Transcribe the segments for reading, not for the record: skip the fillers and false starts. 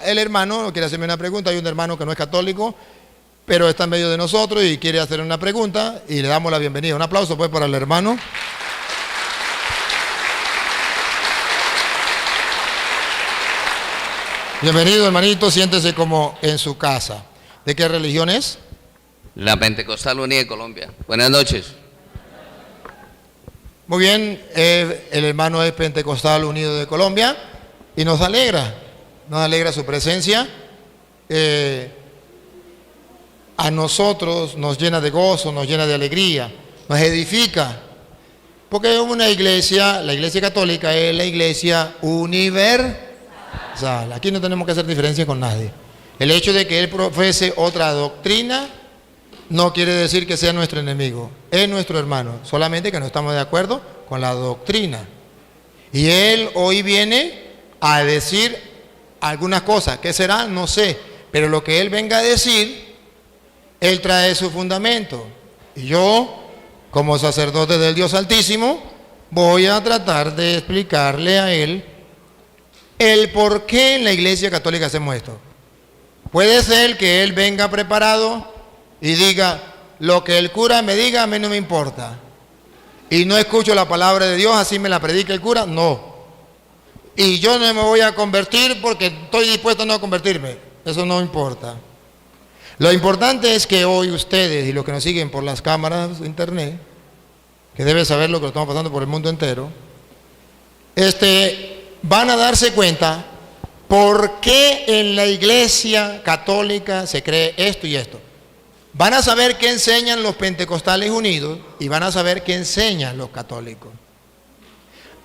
el hermano quiere hacerme una pregunta. Hay un hermano que no es católico, pero está en medio de nosotros y quiere hacer una pregunta y le damos la bienvenida. Un aplauso pues para el hermano. Bienvenido, hermanito, siéntese como en su casa. ¿De qué religión es? La Pentecostal Unida de Colombia. Buenas noches. Muy bien, el hermano es Pentecostal Unido de Colombia y nos alegra su presencia. A nosotros nos llena de gozo, nos llena de alegría, nos edifica, porque es una iglesia, la iglesia católica es la iglesia universal. Aquí no tenemos que hacer diferencia con nadie. El hecho de que él profese otra doctrina no quiere decir que sea nuestro enemigo, es nuestro hermano, solamente que no estamos de acuerdo con la doctrina. Y él hoy viene a decir algunas cosas, ¿qué será? No sé, pero lo que él venga a decir, él trae su fundamento. Y yo, como sacerdote del Dios Altísimo, voy a tratar de explicarle a él el por qué en la Iglesia Católica hacemos esto. Puede ser que él venga preparado y diga, lo que el cura me diga a mí no me importa. Y no escucho la palabra de Dios, así me la predica el cura, no. Y yo no me voy a convertir porque estoy dispuesto a no convertirme. Eso no importa. Lo importante es que hoy ustedes y los que nos siguen por las cámaras de internet, que deben saber lo que estamos pasando por el mundo entero, van a darse cuenta por qué en la Iglesia Católica se cree esto y esto. Van a saber qué enseñan los Pentecostales Unidos y van a saber qué enseñan los católicos.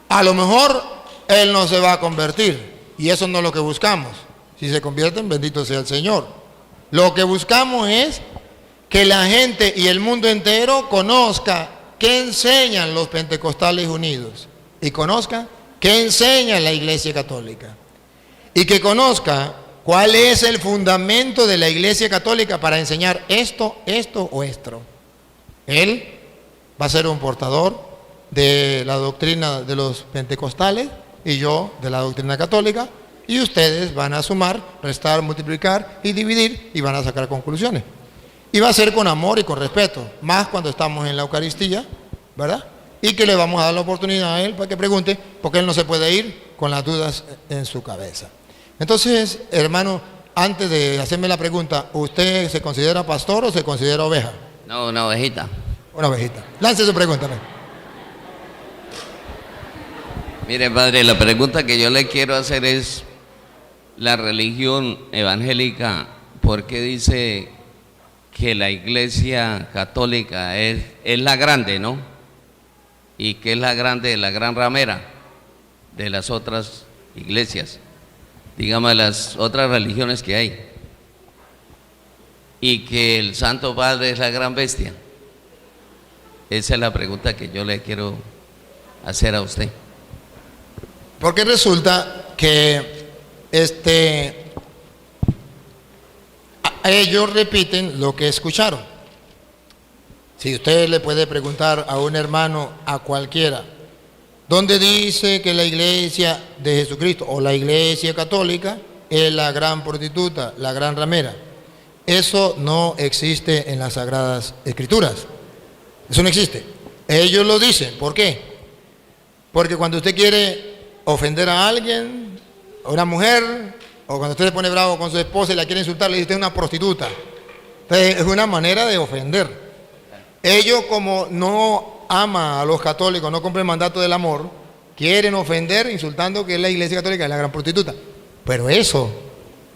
A lo mejor él no se va a convertir y eso no es lo que buscamos. Si se convierten, bendito sea el Señor. Lo que buscamos es que la gente y el mundo entero conozca qué enseñan los Pentecostales Unidos y conozca qué enseña la Iglesia Católica y que conozca cuál es el fundamento de la Iglesia Católica para enseñar esto o esto. Él va a ser un portador de la doctrina de los pentecostales y yo de la doctrina católica, y ustedes van a sumar, restar, multiplicar y dividir y van a sacar conclusiones. Y va a ser con amor y con respeto, más cuando estamos en la Eucaristía, ¿verdad? Y que le vamos a dar la oportunidad a él para que pregunte, porque él no se puede ir con las dudas en su cabeza. Entonces, hermano, antes de hacerme la pregunta, ¿usted se considera pastor o se considera oveja? No, una ovejita. Una ovejita. Lance su pregunta. Mire, padre, la pregunta que yo le quiero hacer es, la religión evangélica, ¿por qué dice que la Iglesia Católica es la grande, ¿no? Y que es la grande, la gran ramera de las otras iglesias, digamos, de las otras religiones que hay, y que el Santo Padre es la gran bestia? Esa es la pregunta que yo le quiero hacer a usted. Porque resulta que ellos repiten lo que escucharon. Si usted le puede preguntar a un hermano, a cualquiera, ¿dónde dice que la iglesia de Jesucristo o la iglesia católica es la gran prostituta, la gran ramera? Eso no existe en las Sagradas Escrituras. Eso no existe. Ellos lo dicen. ¿Por qué? Porque cuando usted quiere ofender a alguien, a una mujer, o cuando usted se pone bravo con su esposa y la quiere insultar, le dice usted es una prostituta. Entonces, es una manera de ofender. Ellos, como no aman a los católicos, no cumplen el mandato del amor, quieren ofender insultando que la iglesia católica es la gran prostituta. Pero eso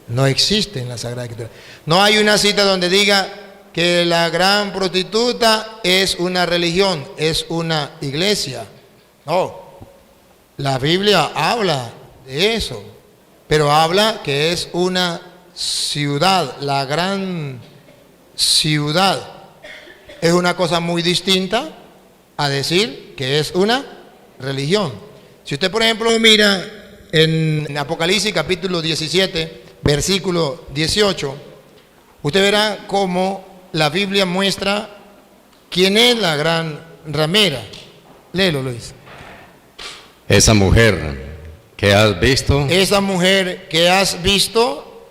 no existe en la Sagrada Escritura. No hay una cita donde diga que la gran prostituta es una religión, es una iglesia. No, la Biblia habla de eso, pero habla que es una ciudad, la gran ciudad. Es una cosa muy distinta a decir que es una religión. Si usted, por ejemplo, mira en Apocalipsis capítulo 17, versículo 18, usted verá cómo la Biblia muestra quién es la gran ramera. Léelo, Luis. Esa mujer que has visto, esa mujer que has visto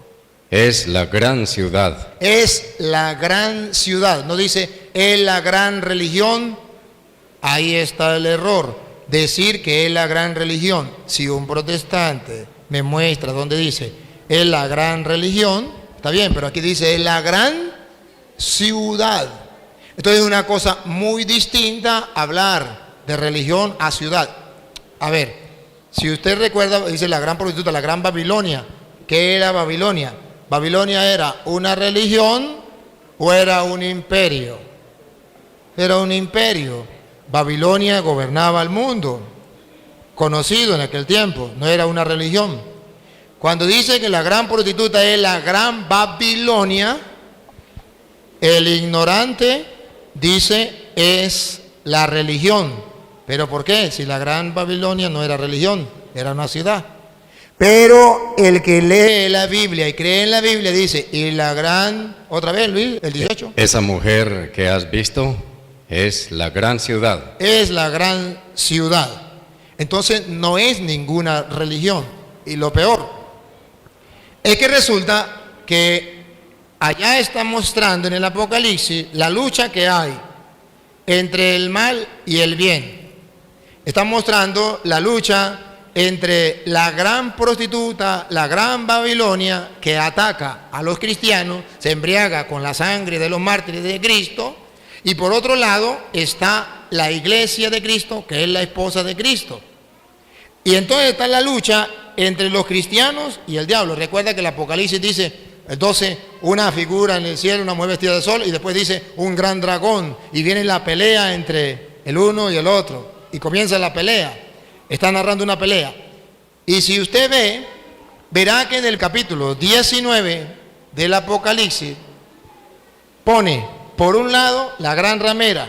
es la gran ciudad. Es la gran ciudad. No dice, es la gran religión. Ahí está el error. Decir que es la gran religión. Si un protestante me muestra donde dice, es la gran religión, está bien, pero aquí dice, es la gran ciudad. Entonces es una cosa muy distinta hablar de religión a ciudad. A ver, si usted recuerda, dice la gran prostituta, la gran Babilonia. ¿Qué era Babilonia? ¿Babilonia era una religión o era un imperio? Era un imperio. Babilonia gobernaba el mundo, conocido en aquel tiempo, no era una religión. Cuando dice que la gran prostituta es la gran Babilonia, el ignorante dice es la religión. ¿Pero por qué? Si la gran Babilonia no era religión, era una ciudad. Pero el que lee la Biblia y cree en la Biblia dice, y la gran, otra vez Luis, el 18. Esa mujer que has visto es la gran ciudad. Es la gran ciudad. Entonces no es ninguna religión. Y lo peor es que resulta que allá está mostrando en el Apocalipsis la lucha que hay entre el mal y el bien. Está mostrando la lucha entre la gran prostituta, la gran Babilonia, que ataca a los cristianos, se embriaga con la sangre de los mártires de Cristo, y por otro lado está la iglesia de Cristo, que es la esposa de Cristo. Y entonces está la lucha entre los cristianos y el diablo. Recuerda que el Apocalipsis dice, el 12, una figura en el cielo, una mujer vestida de sol, y después dice un gran dragón, y viene la pelea entre el uno y el otro, y comienza la pelea. Está narrando una pelea. Y si usted ve, verá que en el capítulo 19 del Apocalipsis pone por un lado la gran ramera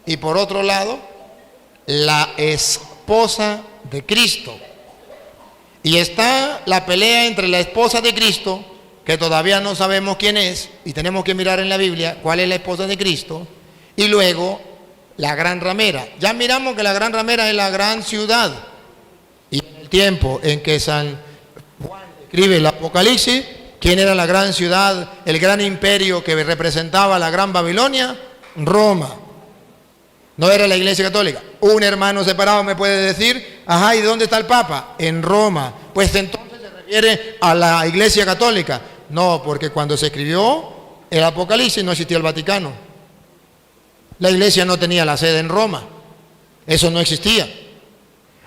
y por otro lado la esposa de Cristo. Y está la pelea entre la esposa de Cristo, que todavía no sabemos quién es, y tenemos que mirar en la Biblia cuál es la esposa de Cristo, y luego la gran ramera. Ya miramos que la gran ramera es la gran ciudad. Y en el tiempo en que San Juan escribe el Apocalipsis, ¿quién era la gran ciudad, el gran imperio que representaba la gran Babilonia? Roma. No era la Iglesia Católica. Un hermano separado me puede decir, ajá, ¿y dónde está el Papa? En Roma. Pues entonces se refiere a la Iglesia Católica. No, porque cuando se escribió el Apocalipsis no existía el Vaticano. La iglesia no tenía la sede en Roma. Eso no existía.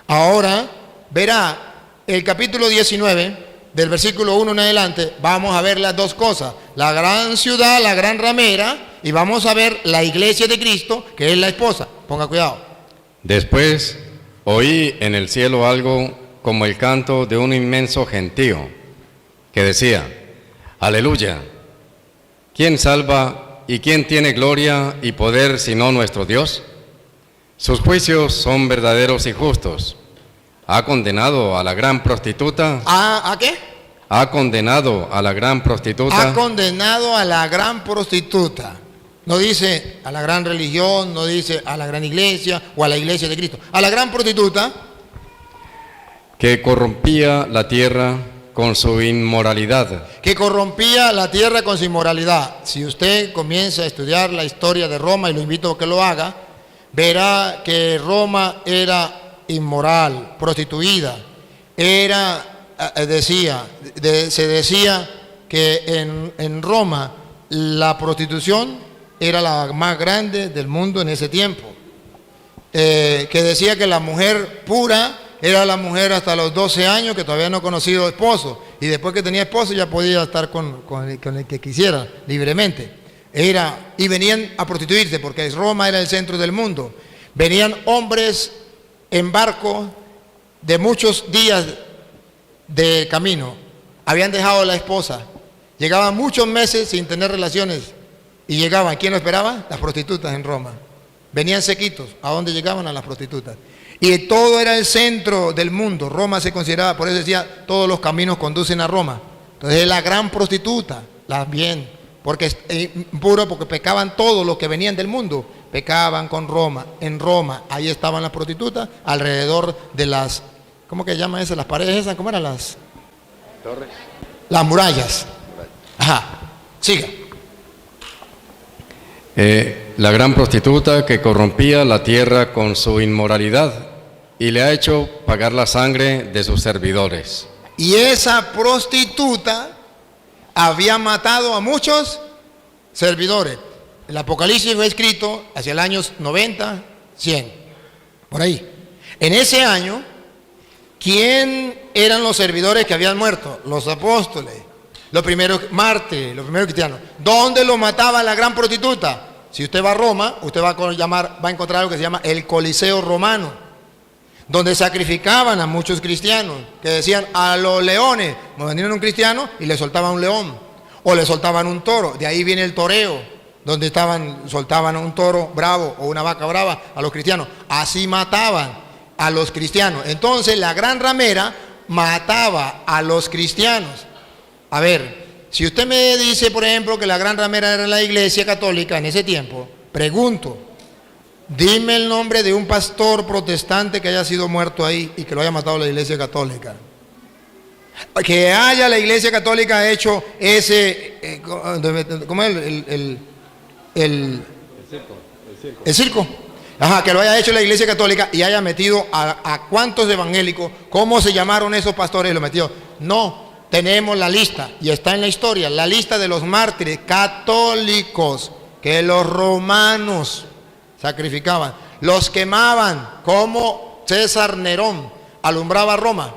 Ahora verá el capítulo 19, del versículo 1 en adelante, vamos a ver las dos cosas. La gran ciudad, la gran ramera, y vamos a ver la iglesia de Cristo, que es la esposa. Ponga cuidado. Después oí en el cielo algo como el canto de un inmenso gentío, que decía, aleluya, ¿quién salva y quién tiene gloria y poder sino nuestro Dios? Sus juicios son verdaderos y justos. Ha condenado a la gran prostituta. ¿A qué? Ha condenado a la gran prostituta. Ha condenado a la gran prostituta. No dice a la gran religión, no dice a la gran iglesia o a la iglesia de Cristo. A la gran prostituta. Que corrompía la tierra con su inmoralidad. Que corrompía la tierra con su inmoralidad. Si usted comienza a estudiar la historia de Roma, y lo invito a que lo haga, verá que Roma era inmoral, prostituida. Se decía que en Roma la prostitución era la más grande del mundo en ese tiempo. Que decía que la mujer pura era la mujer hasta los 12 años que todavía no ha conocido esposo, y después que tenía esposo ya podía estar con el que quisiera libremente. Y venían a prostituirse porque Roma era el centro del mundo. Venían hombres en barco de muchos días de camino, habían dejado a la esposa, llegaban muchos meses sin tener relaciones y llegaban. ¿Quién lo esperaba? Las prostitutas en Roma. Venían sequitos. ¿A dónde llegaban? A las prostitutas. Y todo era el centro del mundo. Roma se consideraba, por eso decía, todos los caminos conducen a Roma. Entonces es la gran prostituta, bien, porque es puro, porque pecaban todos los que venían del mundo, pecaban con Roma. En Roma, ahí estaban las prostitutas, alrededor de las, ¿cómo que llaman esas? Las paredes esas, ¿cómo eran las? Torres. Las murallas. Ajá, siga. La gran prostituta que corrompía la tierra con su inmoralidad y le ha hecho pagar la sangre de sus servidores. Y esa prostituta había matado a muchos servidores. El Apocalipsis fue escrito hacia el año 90, 100, por ahí. En ese año, ¿quién eran los servidores que habían muerto? Los apóstoles, los primeros mártires, los primeros cristianos. ¿Dónde lo mataba la gran prostituta? Si usted va a Roma, usted va a encontrar algo que se llama el Coliseo Romano, donde sacrificaban a muchos cristianos, que decían a los leones, vendían un cristiano y le soltaban un león, o le soltaban un toro. De ahí viene el toreo, donde soltaban un toro bravo o una vaca brava a los cristianos. Así mataban a los cristianos. Entonces la gran ramera mataba a los cristianos. A ver, si usted me dice, por ejemplo, que la gran ramera era la Iglesia Católica en ese tiempo, pregunto, dime el nombre de un pastor protestante que haya sido muerto ahí y que lo haya matado la Iglesia Católica. Que haya la Iglesia Católica hecho ese, ¿cómo es? El circo. Ajá, que lo haya hecho la Iglesia Católica y haya metido a cuántos evangélicos, ¿cómo se llamaron esos pastores y lo metió? No, tenemos la lista y está en la historia, la lista de los mártires católicos que los romanos sacrificaban, los quemaban, como César Nerón alumbraba Roma.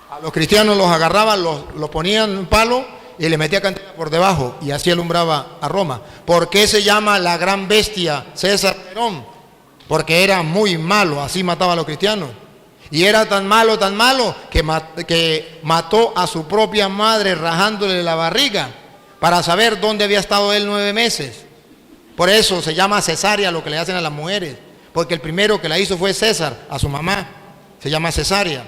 A los cristianos los agarraban, los ponían en un palo y le metía candela por debajo y así alumbraba a Roma. ¿Por qué se llama la gran bestia César Nerón? Porque era muy malo, así mataba a los cristianos. Y era tan malo que mató a su propia madre rajándole la barriga para saber dónde había estado él 9 meses. Por eso se llama cesárea lo que le hacen a las mujeres, porque el primero que la hizo fue César, a su mamá, se llama cesárea.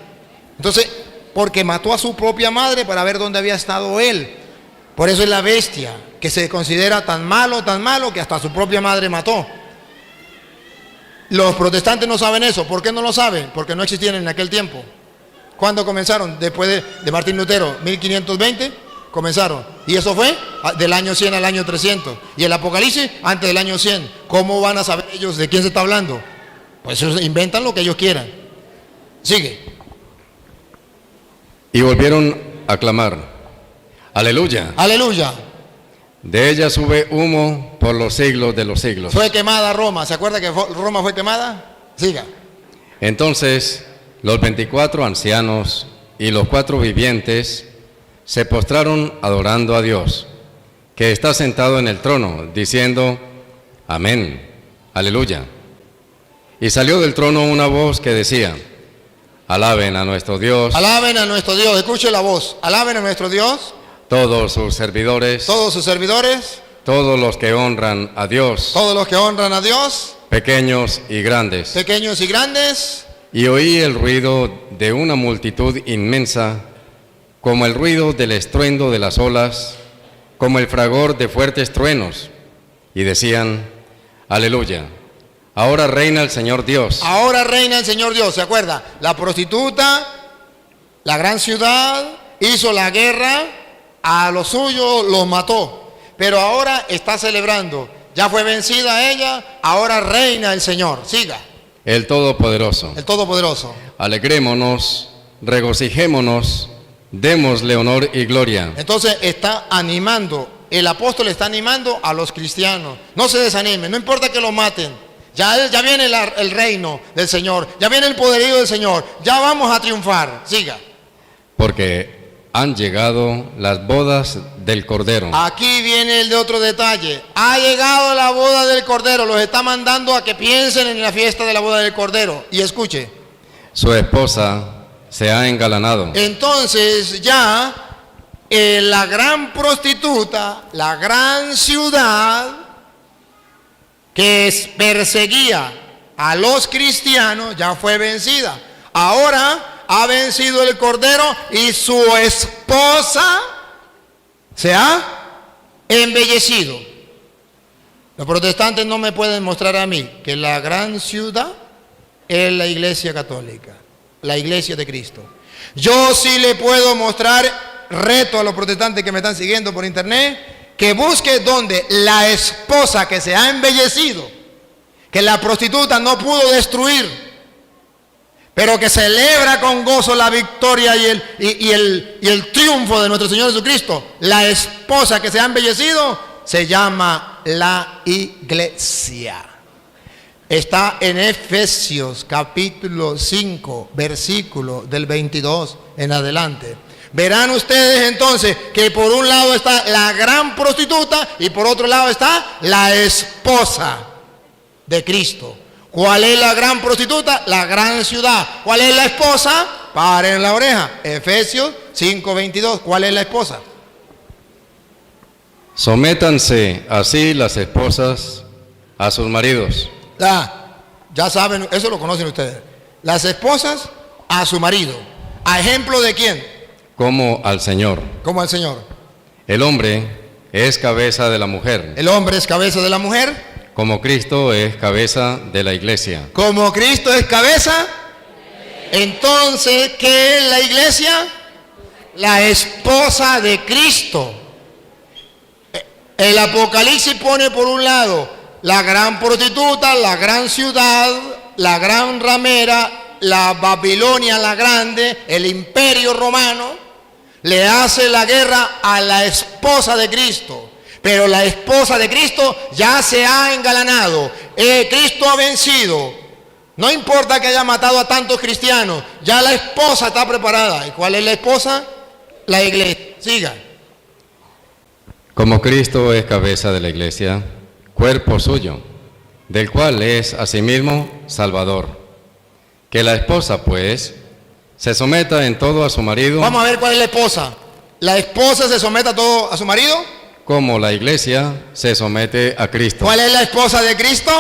Entonces, porque mató a su propia madre para ver dónde había estado él. Por eso es la bestia, que se considera tan malo que hasta su propia madre mató. Los protestantes no saben eso. ¿Por qué no lo saben? Porque no existían en aquel tiempo. ¿Cuándo comenzaron? Después de Martín Lutero, 1520 comenzaron. Y eso fue del año 100 al año 300. Y el Apocalipsis antes del año 100. ¿Cómo van a saber ellos de quién se está hablando? Pues ellos inventan lo que ellos quieran. Sigue. Y volvieron a clamar, aleluya. Aleluya. De ella sube humo por los siglos de los siglos. Fue quemada Roma. ¿Se acuerda que Roma fue quemada? Siga. Entonces los 24 ancianos y los 4 vivientes se postraron adorando a Dios, que está sentado en el trono, diciendo, amén, aleluya. Y salió del trono una voz que decía, alaben a nuestro Dios. Alaben a nuestro Dios. Escuche la voz. Alaben a nuestro Dios. Todos sus servidores. Todos sus servidores. Todos los que honran a Dios. Todos los que honran a Dios. Pequeños y grandes. Pequeños y grandes. Y oí el ruido de una multitud inmensa, como el ruido del estruendo de las olas, como el fragor de fuertes truenos. Y decían, aleluya. Ahora reina el Señor Dios. Ahora reina el Señor Dios. ¿Se acuerda? La prostituta, la gran ciudad, hizo la guerra, a los suyos los mató. Pero ahora está celebrando. Ya fue vencida ella, ahora reina el Señor. Siga. El Todopoderoso. El Todopoderoso. Alegrémonos, regocijémonos, démosle honor y gloria. Entonces está animando, el apóstol está animando a los cristianos. No se desanimen, no importa que lo maten. Ya viene el reino del Señor, ya viene el poderío del Señor, ya vamos a triunfar. Siga. Porque han llegado las bodas del Cordero. Aquí viene el de otro detalle. Ha llegado la boda del Cordero. Los está mandando a que piensen en la fiesta de la boda del Cordero. Y escuche. Su esposa se ha engalanado. Entonces ya la gran prostituta, la gran ciudad que perseguía a los cristianos ya fue vencida. Ahora ha vencido el Cordero y su esposa se ha embellecido. Los protestantes no me pueden mostrar a mí que la gran ciudad es la Iglesia Católica, la Iglesia de Cristo. Yo sí le puedo mostrar reto a los protestantes que me están siguiendo por internet, que busque donde la esposa que se ha embellecido, que la prostituta no pudo destruir, pero que celebra con gozo la victoria y el triunfo de nuestro Señor Jesucristo. La esposa que se ha embellecido se llama la iglesia. Está en Efesios capítulo 5, versículo del 22 en adelante. Verán ustedes entonces que por un lado está la gran prostituta y por otro lado está la esposa de Cristo. ¿Cuál es la gran prostituta? La gran ciudad. ¿Cuál es la esposa? Paren la oreja. Efesios 5:22. ¿Cuál es la esposa? Sométanse así las esposas a sus maridos. Ya saben, eso lo conocen ustedes. Las esposas a su marido. ¿A ejemplo de quién? Como al Señor. Como al Señor. El hombre es cabeza de la mujer, El hombre es cabeza de la mujer. como Cristo es cabeza de la iglesia. Como Cristo es cabeza, entonces, ¿qué es la iglesia? La esposa de Cristo. El Apocalipsis pone por un lado la gran prostituta, la gran ciudad, la gran ramera, la Babilonia la grande, el imperio romano, le hace la guerra a la esposa de Cristo. Pero la esposa de Cristo ya se ha engalanado. Cristo ha vencido. No importa que haya matado a tantos cristianos, ya la esposa está preparada. ¿Y cuál es la esposa? La iglesia. Siga. Como Cristo es cabeza de la iglesia, cuerpo suyo, del cual es asimismo Salvador. Que la esposa, pues, se someta en todo a su marido. Vamos a ver cuál es la esposa. La esposa se somete a todo a su marido. Como la iglesia se somete a Cristo. ¿Cuál es la esposa de Cristo?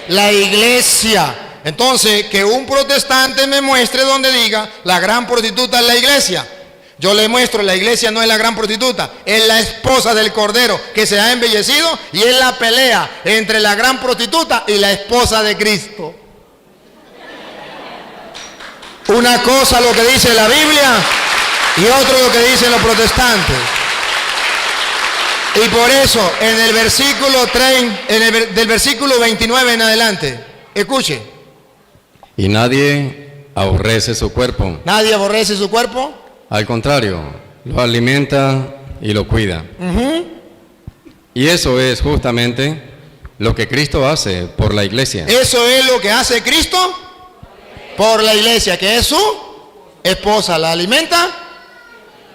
La iglesia. Entonces, que un protestante me muestre donde diga la gran prostituta es la iglesia. Yo le muestro, la iglesia no es la gran prostituta, es la esposa del Cordero que se ha embellecido y es la pelea entre la gran prostituta y la esposa de Cristo. Una cosa lo que dice la Biblia y otro lo que dicen los protestantes. Y por eso, en el versículo 3, del versículo 29 en adelante, escuche. Y nadie aborrece su cuerpo. Nadie aborrece su cuerpo. Al contrario, lo alimenta y lo cuida. Y eso es justamente lo que Cristo hace por la iglesia. Eso es lo que hace Cristo por la iglesia, que es su esposa. La alimenta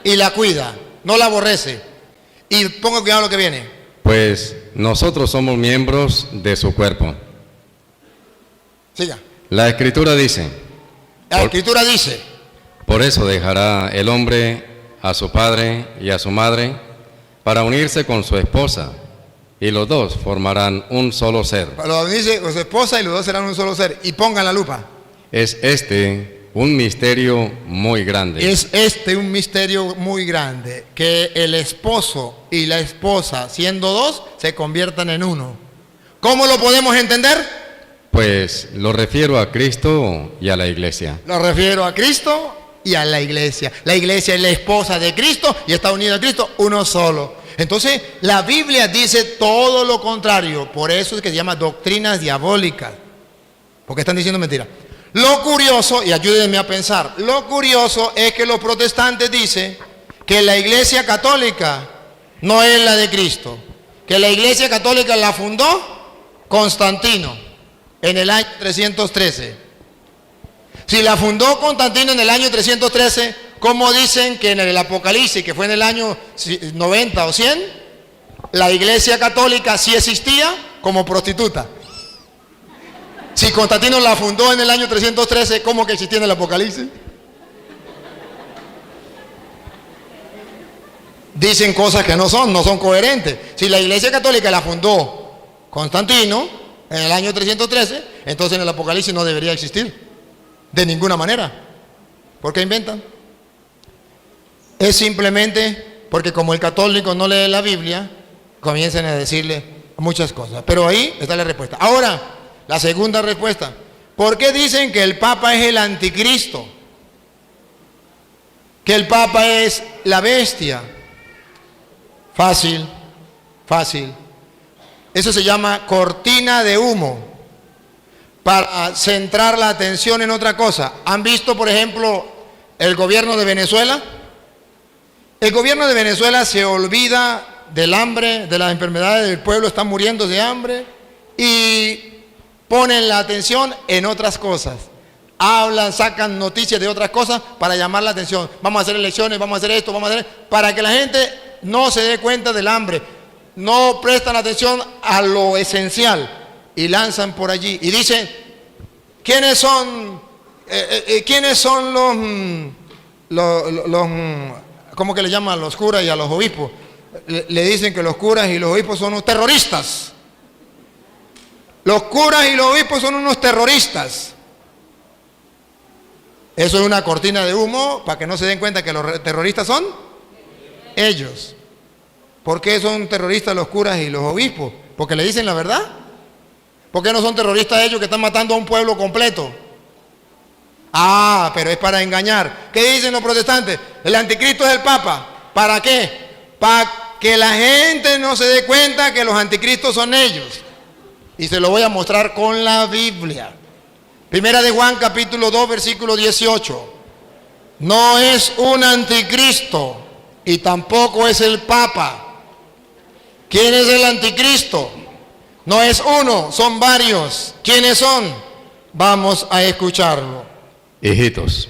y la cuida, no la aborrece. Y ponga cuidado lo que viene. Pues nosotros somos miembros de su cuerpo. Siga. La Escritura dice, La Escritura dice, por eso dejará el hombre a su padre y a su madre para unirse con su esposa, y los dos formarán un solo ser. lo dice con su esposa y los dos serán un solo ser. Y pongan la lupa. Es un misterio muy grande. Es un misterio muy grande, que el esposo y la esposa, siendo dos, se conviertan en uno. ¿Cómo lo podemos entender? Pues lo refiero a Cristo y a la iglesia. Lo refiero a Cristo y a la iglesia. La iglesia es la esposa de Cristo y está unida a Cristo, uno solo. Entonces, la Biblia dice todo lo contrario. Por eso es que se llama doctrinas diabólicas. Porque están diciendo mentiras. Lo curioso, y ayúdenme a pensar, lo curioso es que los protestantes dicen que la iglesia católica no es la de Cristo, que la iglesia católica la fundó Constantino en el año 313. Si la fundó Constantino en el año 313, ¿cómo dicen que en el Apocalipsis, que fue en el año 90 o 100, la iglesia católica sí existía como prostituta? Si Constantino la fundó en el año 313, ¿cómo que existía en el Apocalipsis? Dicen cosas que no son coherentes. Si la iglesia católica la fundó Constantino en el año 313, entonces en el Apocalipsis no debería existir. De ninguna manera. ¿Por qué inventan? Es simplemente porque como el católico no lee la Biblia, comienzan a decirle muchas cosas. Pero ahí está la respuesta. Ahora, la segunda respuesta. ¿Por qué dicen que el Papa es el anticristo? que el Papa es la bestia. Fácil, fácil. Eso se llama cortina de humo, para centrar la atención en otra cosa. ¿Han visto, por ejemplo, el gobierno de Venezuela? El gobierno de Venezuela se olvida del hambre, de las enfermedades del pueblo, están muriendo de hambre, y ponen la atención en otras cosas. Hablan, sacan noticias de otras cosas para llamar la atención. Vamos a hacer elecciones, vamos a hacer esto, vamos a hacer... Para que la gente no se dé cuenta del hambre. No prestan atención a lo esencial y lanzan por allí. Y dicen, ¿quiénes son los ¿cómo que le llaman a los curas y a los obispos? Le dicen que los curas y los obispos son unos terroristas. Los curas y los obispos son unos terroristas. Eso es una cortina de humo para que no se den cuenta que los terroristas son ellos. ¿Por qué son terroristas los curas y los obispos? ¿Porque le dicen la verdad? ¿Por qué no son terroristas ellos que están matando a un pueblo completo? Ah, pero es para engañar. ¿Qué dicen los protestantes? El anticristo es el Papa. ¿Para qué? Para que la gente no se dé cuenta que los anticristos son ellos. Y se lo voy a mostrar con la Biblia. Primera de Juan, capítulo 2, versículo 18. No es un anticristo y tampoco es el Papa. ¿Quién es el anticristo? No es uno, son varios. ¿Quiénes son? Vamos a escucharlo. Hijitos,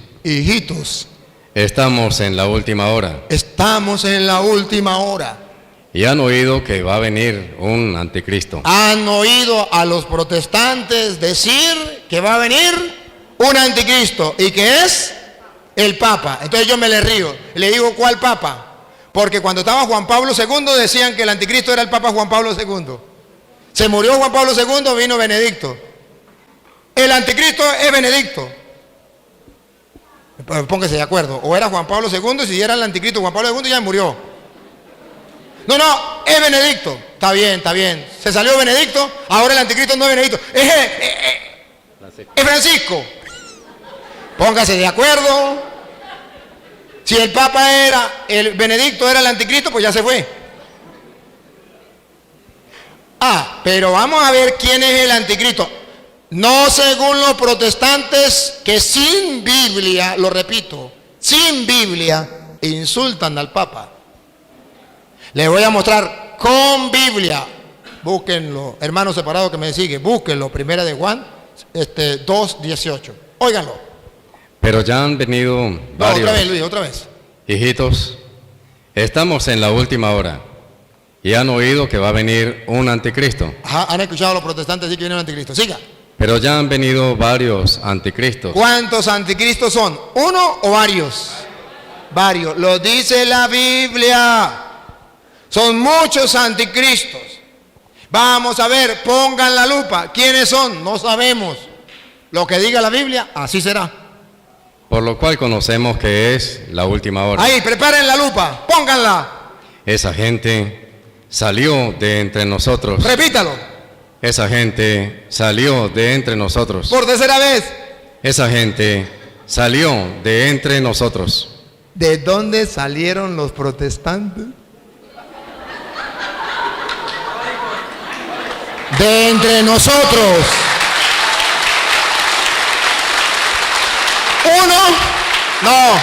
estamos en la última hora. Estamos en la última hora. Y han oído que va a venir un anticristo. Han oído a los protestantes decir que va a venir un anticristo y que es el Papa. Entonces yo me le río. Le digo, ¿cuál Papa? Porque cuando estaba Juan Pablo II decían que el anticristo era el Papa Juan Pablo II. Se murió Juan Pablo II, vino Benedicto. El anticristo es Benedicto. Póngase de acuerdo. O era Juan Pablo II, si era el anticristo Juan Pablo II ya murió. No, es Benedicto. Está bien, está bien. Se salió Benedicto, ahora el anticristo no es Benedicto. Es Francisco. Póngase de acuerdo. Si el Papa era, el Benedicto era el anticristo, pues ya se fue. Ah, pero vamos a ver quién es el anticristo. No según los protestantes que sin Biblia, lo repito, sin Biblia, insultan al Papa. Les voy a mostrar con Biblia. Búsquenlo, hermanos separados que me siguen, búsquenlo, Primera de Juan 2:18. Óiganlo. Pero ya han venido varios. Otra vez, Luis, otra vez. Hijitos, estamos en la última hora. Y han oído que va a venir un anticristo. Ajá, han escuchado a los protestantes decir que viene un anticristo. Siga. Pero ya han venido varios anticristos. ¿Cuántos anticristos son? ¿Uno o varios? Varios. Lo dice la Biblia. Son muchos anticristos. Vamos a ver, pongan la lupa. ¿Quiénes son? No sabemos. Lo que diga la Biblia, así será. Por lo cual conocemos que es la última hora. Ahí, preparen la lupa, pónganla. Esa gente salió de entre nosotros. Repítalo. Esa gente salió de entre nosotros. Por tercera vez. Esa gente salió de entre nosotros. ¿De dónde salieron los protestantes? De entre nosotros. Uno, no,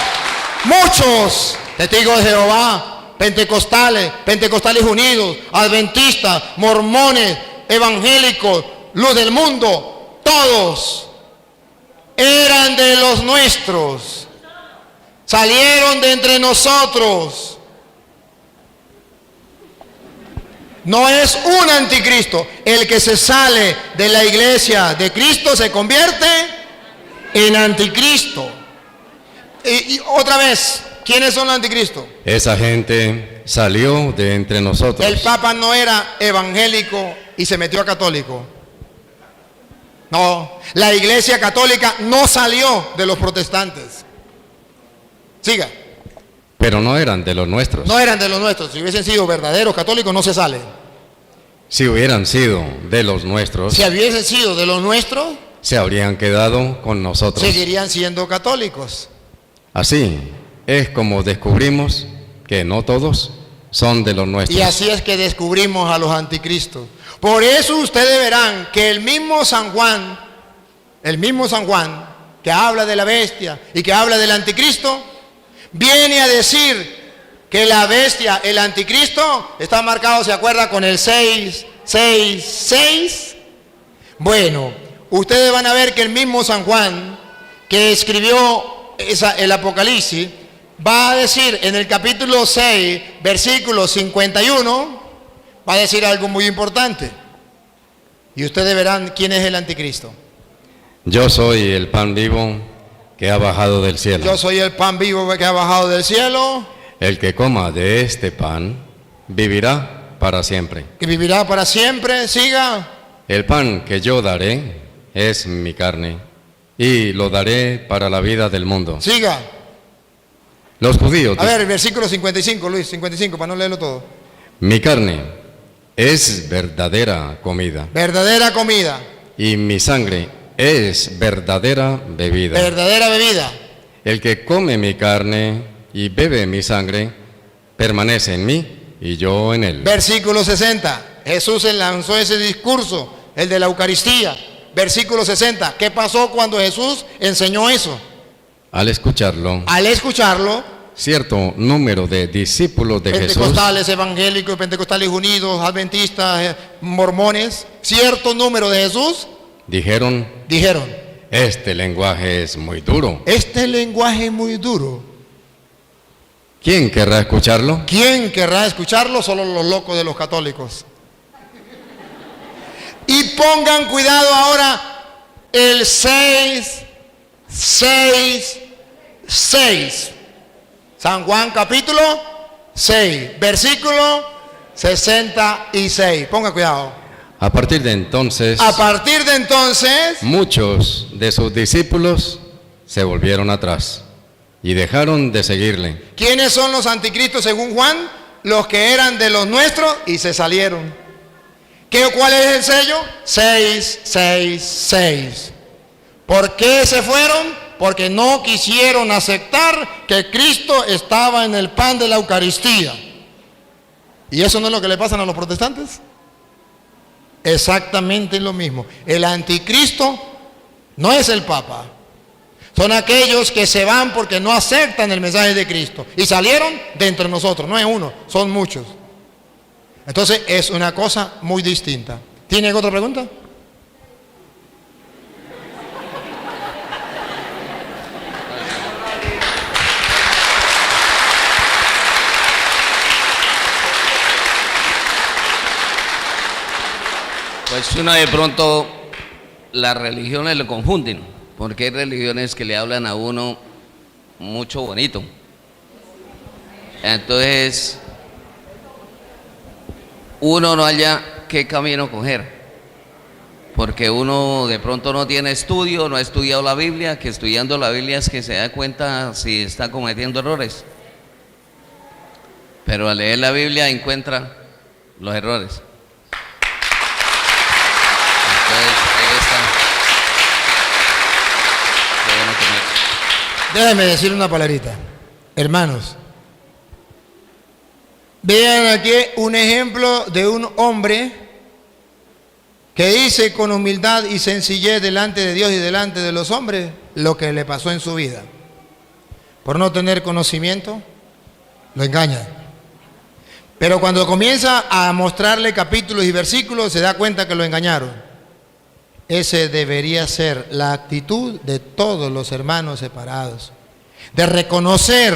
muchos testigos de Jehová, pentecostales unidos, adventistas, mormones, evangélicos, luz del mundo, todos eran de los nuestros, salieron de entre nosotros. No es un anticristo. El que se sale de la iglesia de Cristo se convierte en anticristo. Y otra vez, ¿quiénes son los anticristos? Esa gente salió de entre nosotros. El Papa no era evangélico y se metió a católico. No, la iglesia católica no salió de los protestantes. Siga. Pero no eran de los nuestros. No eran de los nuestros. Si hubiesen sido verdaderos católicos, no se salen. Si hubieran sido de los nuestros, Si hubiesen sido de los nuestros, se habrían quedado con nosotros. seguirían siendo católicos. Así es como descubrimos que no todos son de los nuestros. Y así es que descubrimos a los anticristos. Por eso ustedes verán que el mismo San Juan, que habla de la bestia y que habla del anticristo, viene a decir que la bestia, el anticristo, está marcado, ¿se acuerda? Con el 666. Bueno, ustedes van a ver que el mismo San Juan, que escribió el Apocalipsis, va a decir en el capítulo 6, versículo 51, va a decir algo muy importante. Y ustedes verán quién es el anticristo. Yo soy el pan vivo que ha bajado del cielo. Yo soy el pan vivo que ha bajado del cielo. El que coma de este pan vivirá para siempre. Que vivirá para siempre. Siga. El pan que yo daré es mi carne y lo daré para la vida del mundo. Siga. Los judíos. A ver, el versículo 55, Luis, 55, para no leerlo todo. Mi carne es verdadera comida. Verdadera comida. Y mi sangre es verdadera bebida. Verdadera bebida. El que come mi carne y bebe mi sangre, permanece en mí y yo en él. Versículo 60. Jesús lanzó ese discurso, el de la Eucaristía. Versículo 60. ¿Qué pasó cuando Jesús enseñó eso? Al escucharlo, cierto número de discípulos de Jesús, pentecostales, evangélicos, pentecostales unidos, adventistas, mormones, cierto número de Jesús, dijeron, este lenguaje es muy duro. Este lenguaje es muy duro. ¿Quién querrá escucharlo? ¿Quién querrá escucharlo? Solo los locos de los católicos. Y pongan cuidado ahora, el 666. San Juan capítulo 6, versículo 66. Ponga cuidado. A partir de entonces, muchos de sus discípulos se volvieron atrás y dejaron de seguirle. ¿Quiénes son los anticristos según Juan? Los que eran de los nuestros y se salieron. ¿Cuál es el sello? 666. ¿Por qué se fueron? Porque no quisieron aceptar que Cristo estaba en el pan de la Eucaristía. ¿Y eso no es lo que le pasa a los protestantes? Exactamente lo mismo. El anticristo no es el Papa. Son aquellos que se van porque no aceptan el mensaje de Cristo. Y salieron de entre nosotros. No es uno, son muchos. Entonces es una cosa muy distinta. ¿Tiene otra pregunta? Pues uno de pronto las religiones lo confunden, porque hay religiones que le hablan a uno mucho bonito. Entonces uno no halla qué camino coger, porque uno de pronto no tiene estudio, no ha estudiado la Biblia, que estudiando la Biblia es que se da cuenta si está cometiendo errores, pero al leer la Biblia encuentra los errores. Déjame decir una palabrita. Hermanos, vean aquí un ejemplo de un hombre que dice con humildad y sencillez delante de Dios y delante de los hombres lo que le pasó en su vida. Por no tener conocimiento, lo engaña. Pero cuando comienza a mostrarle capítulos y versículos, se da cuenta que lo engañaron. Ese debería ser la actitud de todos los hermanos separados, de reconocer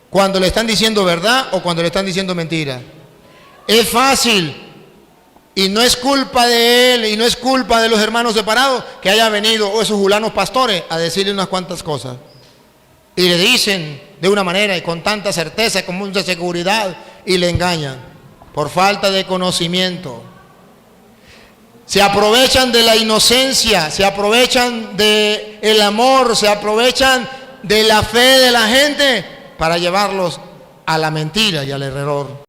cuando le están diciendo verdad o cuando le están diciendo mentira. Es fácil y no es culpa de él y no es culpa de los hermanos separados que hayan venido esos julanos pastores a decirle unas cuantas cosas y le dicen de una manera y con tanta certeza, con mucha seguridad, y le engañan por falta de conocimiento. Se aprovechan de la inocencia, se aprovechan del amor, se aprovechan de la fe de la gente para llevarlos a la mentira y al error.